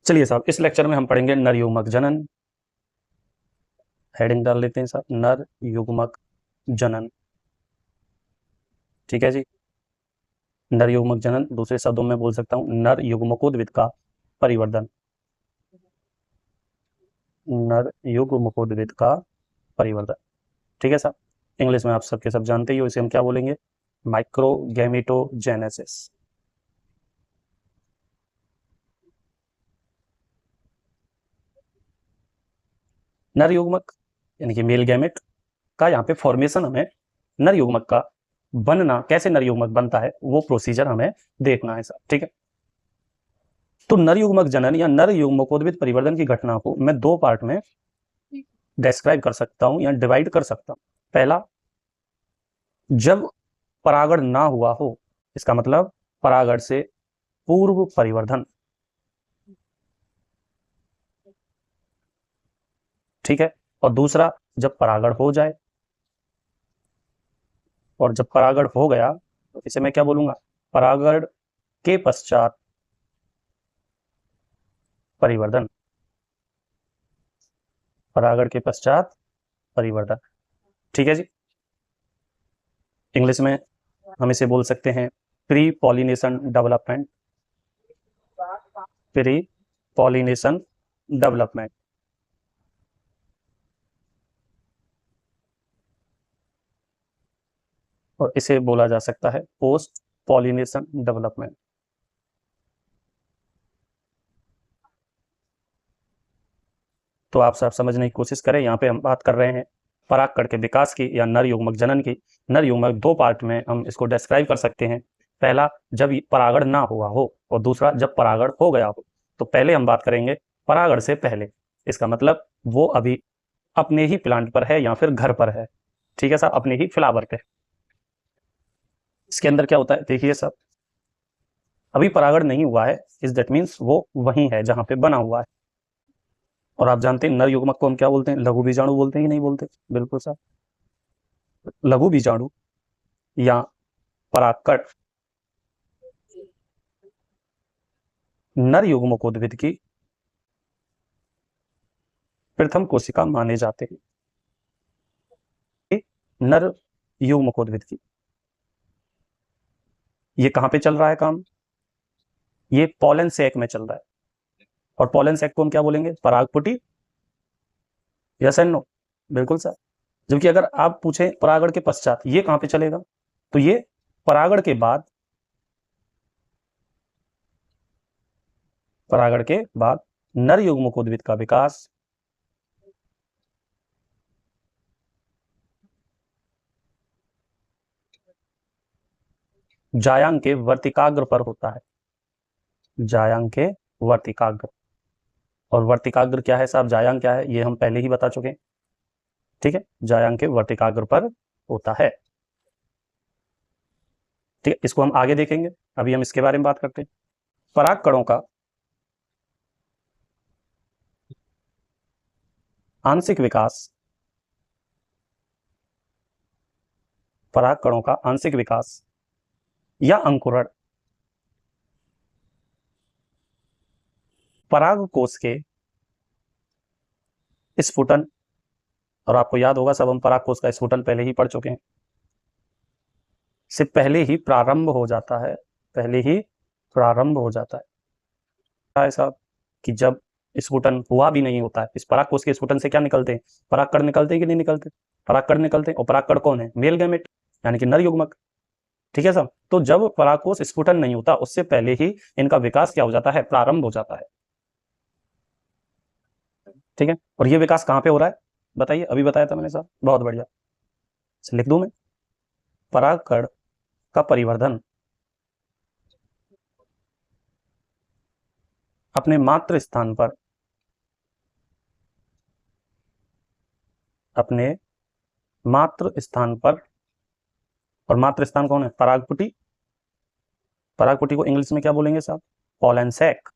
चलिए साहब, इस लेक्चर में हम पढ़ेंगे नर युग्मक जनन। हेडिंग डाल लेते हैं साहब, नर युग्मक जनन। ठीक है जी। नर युग्मक जनन, दूसरे शब्दों में बोल सकता हूं नर युग्मकोद्भिद का परिवर्धन। नर युग्मकोद्भिद का परिवर्धन। ठीक है साहब। इंग्लिश में आप सबके सब जानते ही हो, इसे हम क्या बोलेंगे? माइक्रोगैमेटोजेनेसिस। नर युग्मक यानी कि मेल गैमेट का यहाँ पे फॉर्मेशन, हमें नर युग्मक का बनना, कैसे नर युग्मक बनता है वो प्रोसीजर हमें देखना है साहब। ठीक है। तो नर युग्मक जनन या नर युग्मकोद्भिद परिवर्तन की घटना को मैं दो पार्ट में डिस्क्राइब कर सकता हूं या डिवाइड कर सकता हूं। पहला, जब परागण ना हुआ हो, इसका मतलब परागण से पूर्व परिवर्धन। ठीक है। और दूसरा, जब परागण हो जाए। और जब परागण हो गया तो इसे मैं क्या बोलूंगा? परागण के पश्चात परिवर्धन। परागण के पश्चात परिवर्तन। ठीक है जी। इंग्लिश में हम इसे बोल सकते हैं pre pollination development. Pre pollination development. और इसे बोला जा सकता है पोस्ट पॉलिनेशन डेवलपमेंट। तो आप सब समझने की कोशिश करें, यहाँ पे हम बात कर रहे हैं परागकण के विकास की या नर युग्मक जनन की। नर युग्मक दो पार्ट में हम इसको डिस्क्राइब कर सकते हैं। पहला, जब परागण ना हुआ हो, और दूसरा, जब परागण हो गया हो। तो पहले हम बात करेंगे परागण से पहले। इसका मतलब वो अभी अपने ही प्लांट पर है या फिर घर पर है। ठीक है साहब, अपने ही फ्लावर पे। इसके अंदर क्या होता है देखिए साहब, अभी परागण नहीं हुआ है, इज दैट मीन्स वो वहीं है जहां पे बना हुआ है। और आप जानते हैं नर युग्मक को हम क्या बोलते हैं? लघु बीजाणु बोलते हैं कि नहीं बोलते? बिल्कुल साहब, लघु बीजाणु या परागकण नर युग्मकोद्भिद की प्रथम कोशिका माने जाते हैं। नर युग्मकोद्भिद की ये कहां पे चल रहा है काम? ये पॉलन सैक में चल रहा है। और पॉलन सैक को हम क्या बोलेंगे? परागपुटी। Yes and no? बिल्कुल सर। जबकि अगर आप पूछें परागण के पश्चात ये कहां पे चलेगा, तो ये परागण के बाद, परागण के बाद नर युग्मकोद्भिद का विकास जायांग के वर्तिकाग्र पर होता है। जायांग के वर्तिकाग्र। और वर्तिकाग्र क्या है साहब? जायांग क्या है ये हम पहले ही बता चुके हैं। ठीक है, जायांग के वर्तिकाग्र पर होता है। ठीक है, इसको हम आगे देखेंगे, अभी हम इसके बारे में बात करते हैं। पराग कणों का आंशिक विकास, पराग कणों का आंशिक विकास या अंकुरण पराग कोश के स्फुटन, और आपको याद होगा सब हम पराग कोश का स्फुटन पहले ही पढ़ चुके हैं, से पहले ही प्रारंभ हो जाता है। पहले ही प्रारंभ हो जाता है साहब, कि जब स्फुटन हुआ भी नहीं होता है, इस पराग कोश के स्फुटन से क्या निकलते हैं? परागकण निकलते हैं कि नहीं निकलते? परागकण निकलते हैं। और परागकण कौन है? मेल गैमेट यानी कि नर युग्मक। ठीक है साहब। तो जब परागकोश स्फुटन नहीं होता उससे पहले ही इनका विकास क्या हो जाता है? प्रारंभ हो जाता है। ठीक है। और ये विकास कहां पे हो रहा है बताइए? अभी बताया था मैंने साहब, बहुत बढ़िया। लिख दूं मैं? परागकण का परिवर्धन अपने मातृ स्थान पर, अपने मातृ स्थान पर। और मातृ स्थान कौन है? परागपुटी। परागपुटी को इंग्लिश में क्या बोलेंगे साहब? पॉलन सैक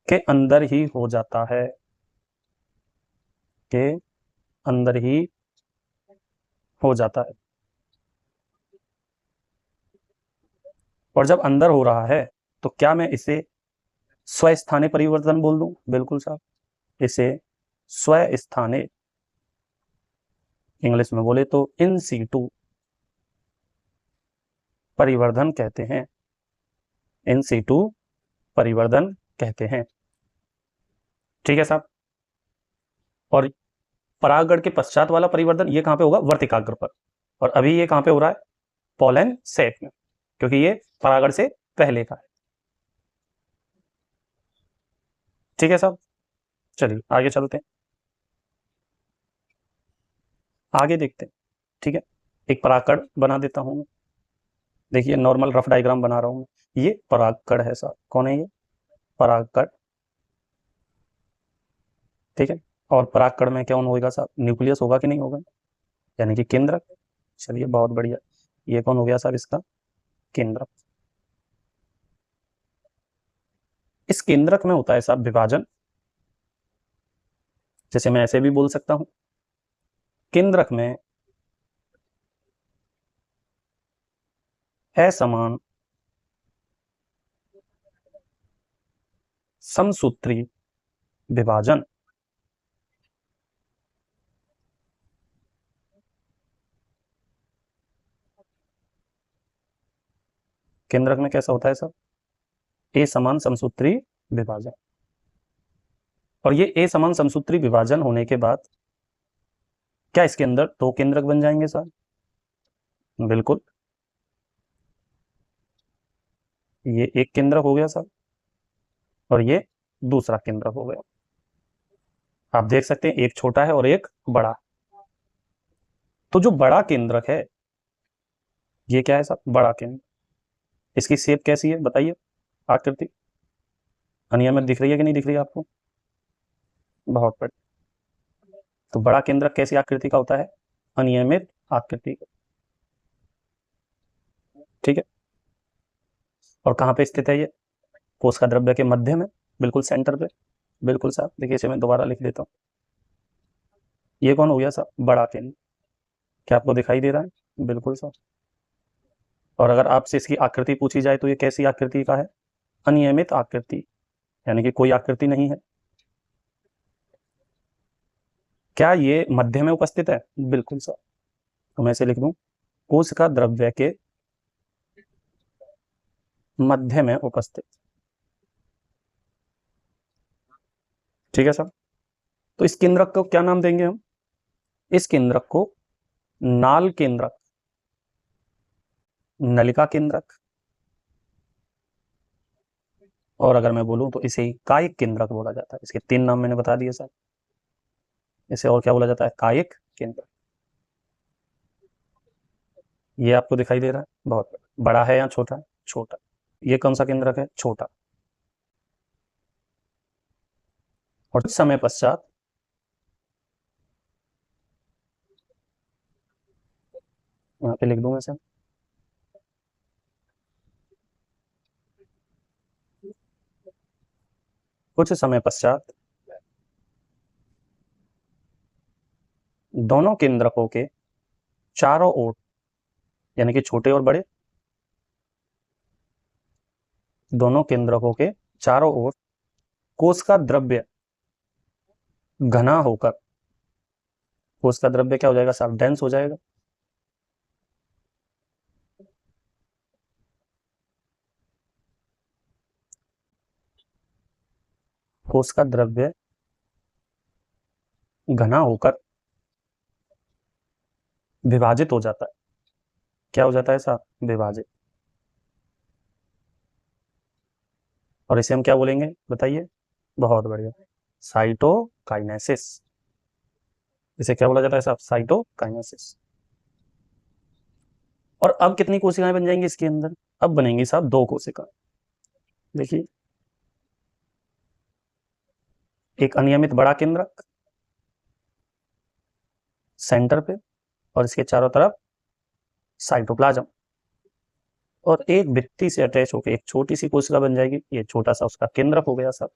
के अंदर ही हो जाता है। के अंदर ही हो जाता है। और जब अंदर हो रहा है तो क्या मैं इसे स्वस्थाने परिवर्तन बोल दूं? बिल्कुल साहब, इसे स्वस्थाने, इंग्लिश में बोले तो इन सीटू परिवर्धन कहते हैं, इन सीटू परिवर्धन कहते हैं। ठीक है साहब। और परागण के पश्चात वाला परिवर्तन ये कहां पे होगा? वर्तिकाग्र पर। और अभी ये कहां पे हो रहा है? पॉलन सेक में, क्योंकि ये परागण से पहले का है। ठीक है साहब, चलिए आगे चलते हैं, आगे देखते हैं। ठीक है, एक परागकण बना देता हूं। देखिए नॉर्मल रफ डायग्राम बना रहा हूं। ये परागकण है साहब। कौन है ये? परागकण। ठीक है, और परागकण में क्या होगा साहब? न्यूक्लियस होगा कि नहीं होगा? यानी कि केंद्रक। चलिए बहुत बढ़िया, ये कौन हो गया साहब? इसका केंद्रक। इस केंद्रक में होता है साहब विभाजन। जैसे मैं ऐसे भी बोल सकता हूं, केंद्रक में असमान समसूत्री विभाजन। केंद्रक में कैसा होता है साहब? असमान समसूत्री विभाजन। और ये असमान समसूत्री विभाजन होने के बाद क्या इसके अंदर दो केंद्रक बन जाएंगे साहब? बिल्कुल, ये एक केंद्रक हो गया साहब और ये दूसरा केंद्रक हो गया। आप देख सकते हैं एक छोटा है और एक बड़ा। तो जो बड़ा केंद्रक है, ये क्या है साहब? बड़ा केंद्र। इसकी शेप कैसी है बताइए? आकृति अनियमित दिख रही है कि नहीं दिख रही है आपको? बहुत बढ़िया। तो बड़ा केंद्रक कैसी आकृति का होता है? अनियमित आकृति का। ठीक है, और कहां पे स्थित है ये? कोश का द्रव्य के मध्य में, बिल्कुल सेंटर पे। बिल्कुल साहब, देखिए इसे मैं दोबारा लिख देता हूँ। ये कौन हो गया साहब? बड़ा केंद्र। क्या आपको दिखाई दे रहा है? बिल्कुल साहब। और अगर आपसे इसकी आकृति पूछी जाए तो ये कैसी आकृति का है? अनियमित आकृति, यानी कि कोई आकृति नहीं है। क्या ये मध्य में उपस्थित है? बिल्कुल साहब। तो मैं इसे लिख दूं, कोश का द्रव्य के मध्य में उपस्थित। ठीक है साहब। तो इस केंद्रक को क्या नाम देंगे हम? इस केंद्रक को नाल केंद्रक, नलिका केंद्रक, और अगर मैं बोलूं तो इसे कायिक केंद्रक बोला जाता है। इसके तीन नाम मैंने बता दिए साहब। इसे और क्या बोला जाता है? कायिक केंद्रक। ये आपको दिखाई दे रहा है? बहुत बड़ा है या छोटा है? छोटा। ये कौन सा केंद्रक है? छोटा। और कुछ समय पश्चात यहाँ पे लिख दूंगा इसे, कुछ समय पश्चात दोनों केंद्रकों के चारों ओर, यानी कि छोटे और बड़े, दोनों केंद्रकों के चारों ओर कोश का द्रव्य घना होकर, कोश का द्रव्य क्या हो जाएगा साहब? डेंस हो जाएगा। कोश का द्रव्य घना होकर विभाजित हो जाता है। क्या हो जाता है साहब? विभाजित। और इसे हम क्या बोलेंगे बताइए? बहुत बढ़िया, साइटोकाइनेसिस। इसे क्या बोला जाता है साहब? साइटोकाइनेसिस। और अब कितनी कोशिकाएं बन जाएंगी इसके अंदर? अब बनेंगी साहब दो कोशिकाएं। देखिए, एक अनियमित बड़ा केंद्रक सेंटर पे और इसके चारों तरफ साइटोप्लाज्म, और एक भित्ति से अटैच होकर एक छोटी सी कोशिका बन जाएगी। ये छोटा सा उसका केंद्रक हो गया साहब।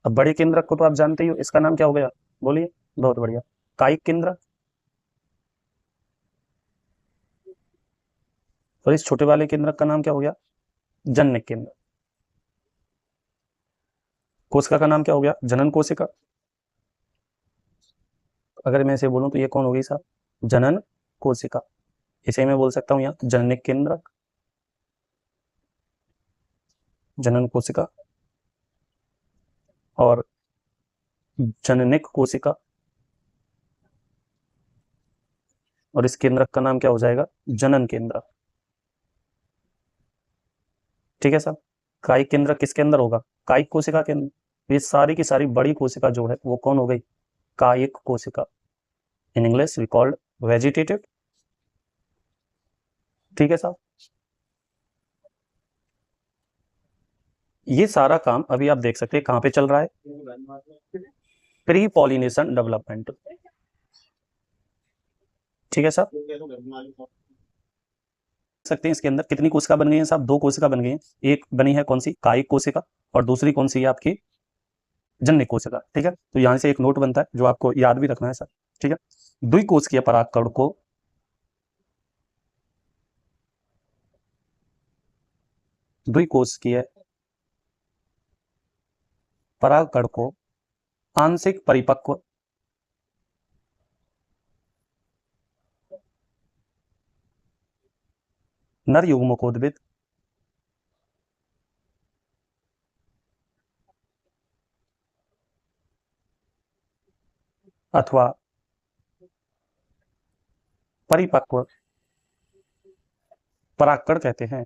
अब बड़े केंद्रक को तो आप जानते ही हो, इसका नाम क्या हो गया? बोलिए। बहुत बढ़िया, कायिक केंद्रक। और इस छोटे वाले केंद्रक का नाम क्या हो गया? जननिक केंद्र। कोशिका का नाम क्या हो गया? जनन कोशिका। अगर मैं इसे बोलूं तो ये कौन हो गई साहब? जनन कोशिका। इसे मैं बोल सकता हूं यहाँ जननिक केंद्र, जनन कोशिका, और जननिक कोशिका, और इस केंद्रक का नाम क्या हो जाएगा? जनन केंद्र। ठीक है साहब। कायिक केंद्र किसके अंदर होगा? कायिक कोशिका के अंदर। ये सारी की सारी बड़ी कोशिका जो है वो कौन हो गई? कायिक कोशिका। In English we called vegetative. ठीक है साहब। ये सारा काम अभी आप देख सकते हैं कहां पे चल रहा है? Pre pollination development. ठीक है साहब। सकते हैं इसके अंदर कितनी कोशिका बन गई है साहब? 2 कोशिका बन गई है। एक बनी है कौन सी? कायिक कोशिका, और दूसरी कौन सी है आपकी? जननिक कोशिका। ठीक है, तो यहां से एक नोट बनता है जो आपको याद भी रखना है सर। ठीक है, द्विकोशिकीय परागकण को द्विकोशिकीय परागकण को आंशिक परिपक्व नर युग्मकोद्भिद अथवा परिपक्व परागकण कहते हैं।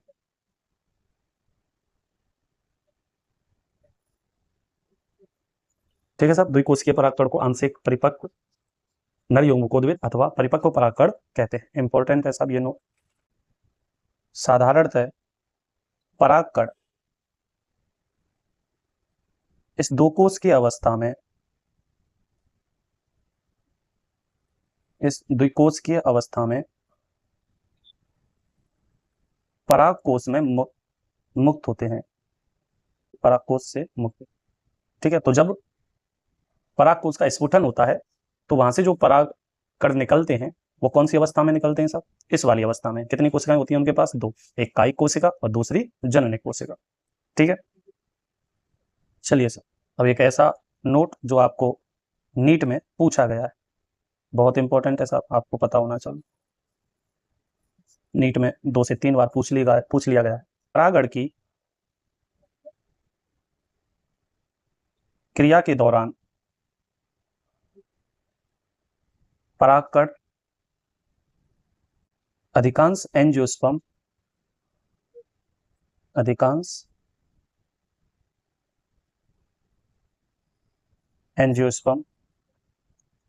ठीक है साहब, द्विकोशिकीय परागकण को आंशिक परिपक्व नर युग्मकोद्भिद अथवा परिपक्व परागकण कहते हैं। इंपॉर्टेंट है साहब ये नोट। साधारणतः परागकण इस दो कोश की अवस्था में, इस द्विकोश की अवस्था में परागकोश में मुक्त होते हैं, परागकोश से मुक्त। ठीक है, तो जब परागकोश का स्फुटन होता है तो वहां से जो पराग कण निकलते हैं वो कौन सी अवस्था में निकलते हैं साहब? इस वाली अवस्था में। कितनी कोशिकाएं होती हैं उनके पास? 2। एक कायिक कोशिका और दूसरी जननिक कोशिका। ठीक है, चलिए सर, अब एक ऐसा नोट जो आपको नीट में पूछा गया है, बहुत इंपॉर्टेंट है साहब, आपको पता होना चाहिए। नीट में 2 से 3 बार पूछ लिया गया है। परागण की क्रिया के दौरान परागकण अधिकांश एंजियोस्पर्म,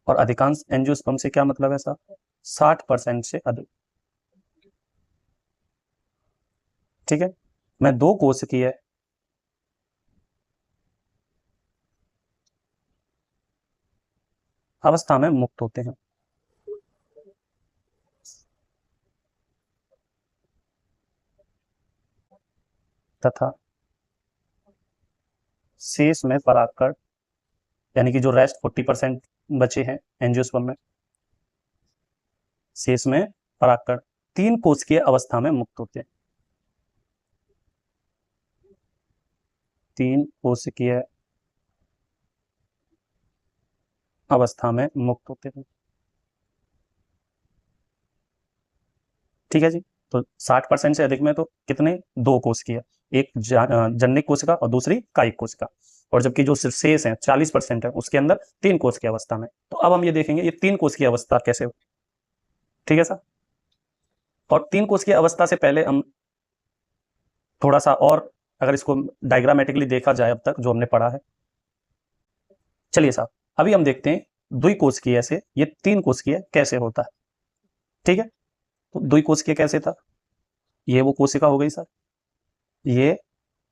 और अधिकांश एंजियोस्पर्म से क्या मतलब है साहब? 60% से अधिक। ठीक है, मैं 2 कोशिकीय अवस्था में मुक्त होते हैं तथा शेष में परागकण, यानी कि जो रेस्ट 40% बचे हैं एंजियोस्पर्म में, शेष में परागकण 3 कोशिकीय अवस्था में मुक्त होते हैं। 3 कोशिकीय अवस्था में मुक्त होते हैं। ठीक है जी, तो 60% से अधिक में तो कितने? 2 कोशिकीय, एक जननिक कोशिका और दूसरी कायिक कोशिका, और जबकि जो शेष है 40% है उसके अंदर 3 कोश की अवस्था में। तो अब हम ये देखेंगे ये 3 कोश की अवस्था कैसे हो। ठीक है सर, और 3 कोश की अवस्था से पहले हम थोड़ा सा और अगर इसको डायग्रामेटिकली देखा जाए अब तक जो हमने पढ़ा है। चलिए साहब, अभी हम देखते हैं द्विकोशिकीय से ये 3 कोशिकीय कैसे होता है। ठीक है, तो द्विकोशिकीय कैसे था? ये वो कोशिका हो गई सर, ये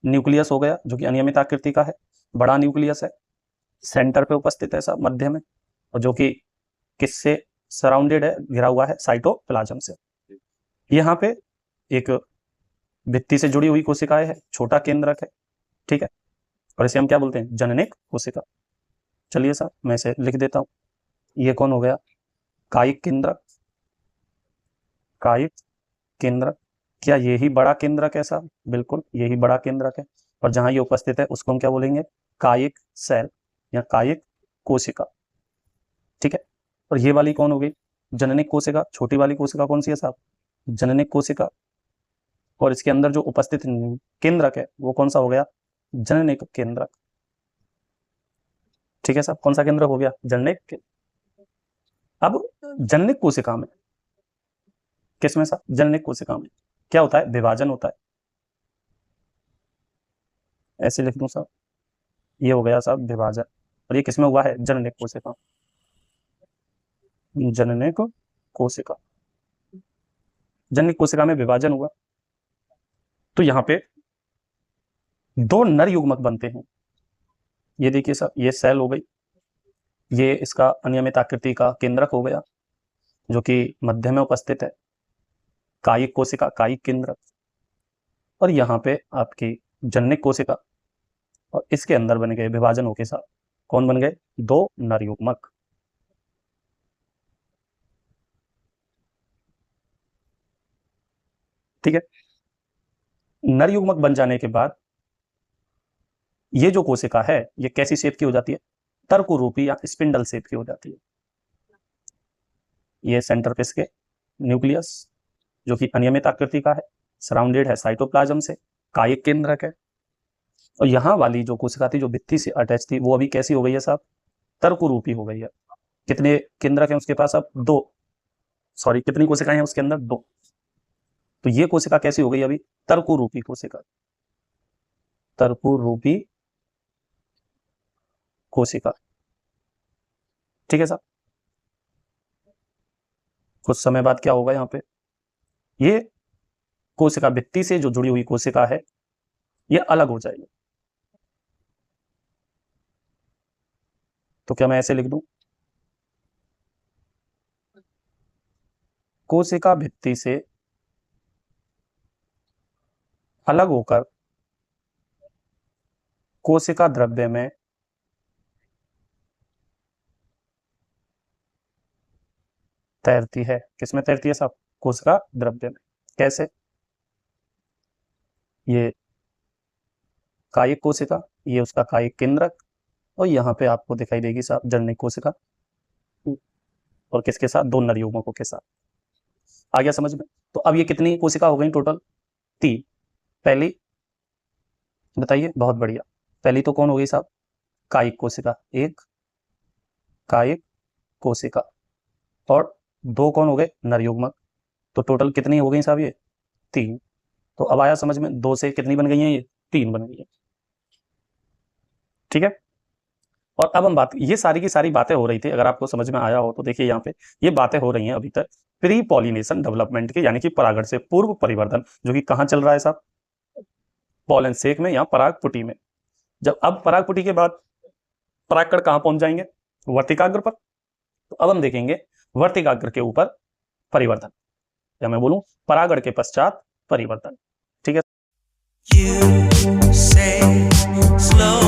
न्यूक्लियस हो गया जो कि अनियमित आकृति का है, बड़ा न्यूक्लियस है, सेंटर पे उपस्थित है साहब, मध्य में, और जो कि किससे सराउंडेड है? घिरा हुआ है साइटोप्लाज्म से। यहाँ पे एक भित्ति से जुड़ी हुई कोशिकाएं है, छोटा केंद्रक है। ठीक है, और इसे हम क्या बोलते हैं? जननिक कोशिका। चलिए साहब, मैं इसे लिख देता हूं। ये कौन हो गया? कायिक केंद्रक, कायिक केंद्रक। क्या यही बड़ा केंद्रक है साहब? बिल्कुल यही बड़ा केंद्रक है। और जहां ये उपस्थित है उसको हम क्या बोलेंगे? कायिक सेल या कायिक कोशिका। ठीक है। और ये वाली कौन हो गई? जननिक कोशिका। छोटी वाली कोशिका कौन सी है साहब? जननिक कोशिका। और इसके अंदर जो उपस्थित केंद्रक है वो कौन सा हो गया? जननिक केंद्रक। ठीक है साहब, कौन सा केंद्रक हो गया? जननिक। अब जननिक कोशिका में, किसमें साहब? जननिक कोशिका में क्या होता है? विभाजन होता है। ऐसे लिख दूं साहब, ये हो गया साहब विभाजन। और ये किसमें हुआ है? जननिक कोशिका। जननिक कोशिका, जननिक कोशिका में विभाजन हुआ। तो यहां पे दो नर युग्मक बनते हैं। ये देखिए साहब, ये सेल हो गई, ये इसका अनियमित आकृति का केंद्रक हो गया जो कि मध्य में उपस्थित है, कायिक कोशिका, कायिक केंद्रक। और यहाँ पे आपकी जननिक कोशिका, और इसके अंदर बन गए विभाजनों के साथ कौन बन गए? दो नर युग्मक। ठीक है। नर युग्मक बन जाने के बाद ये जो कोशिका है ये कैसी शेप की हो जाती है? तर्करूपी या स्पिंडल शेप की हो जाती है। ये सेंटर पे इसके न्यूक्लियस जो कि अनियमित आकृति का है, सराउंडेड है साइटोप्लाज्म से, कायिक केंद्रक है। और यहाँ वाली जो कोशिका थी जो भित्ति से अटैच थी वो अभी कैसी हो गई है साहब? तर्करूपी हो गई है। कितने केंद्रक हैं उसके पास? अब दो, सॉरी कितनी कोशिकाएं हैं उसके अंदर? दो। तो ये कोशिका कैसी हो गई अभी? तर्करूपी कोशिका, तर्करूपी कोशिका। ठीक है साहब। कुछ समय बाद क्या होगा? यहाँ पे ये कोशिका भित्ति से जो जुड़ी हुई कोशिका है ये अलग हो जाएगी। तो क्या मैं ऐसे लिख दूं? कोशिका भित्ति से अलग होकर कोशिका द्रव्य में तैरती है। किसमें तैरती है साहब? कोशिका द्रव्य में। कैसे? ये कायिक कोशिका, ये उसका कायिक केंद्रक, और यहाँ पे आपको दिखाई देगी साहब जननिक कोशिका। और किसके साथ? दो नर युग्मकों के साथ। आ गया समझ में? तो अब ये कितनी कोशिका हो गई टोटल? 3। पहली बताइए, बहुत बढ़िया। पहली तो कौन हो गई साहब? कायिक कोशिका, एक कायिक कोशिका। और दो कौन हो गए? नर युग्मक। तो टोटल कितनी हो गई साहब? ये 3। तो अब आया समझ में? 2 से कितनी बन गई है? ये 3 बन गई है। ठीक है। और अब हम बात, ये सारी की सारी बातें हो रही थी, अगर आपको समझ में आया हो तो देखिए यहाँ पे ये बातें हो रही हैं अभी तक प्री पॉलिनेशन डेवलपमेंट की, यानी कि परागण से पूर्व परिवर्धन, जो कि कहाँ चल रहा है साहब? पॉलन सेक में या पराग पुटी में। जब अब पराग पुटी के बाद परागकण कहाँ पहुंच जाएंगे? वर्तिकाग्र पर। तो अब हम देखेंगे वर्तिकाग्र के ऊपर परिवर्धन, या मैं बोलूं परागण के पश्चात परिवर्तन। ठीक है। You say slow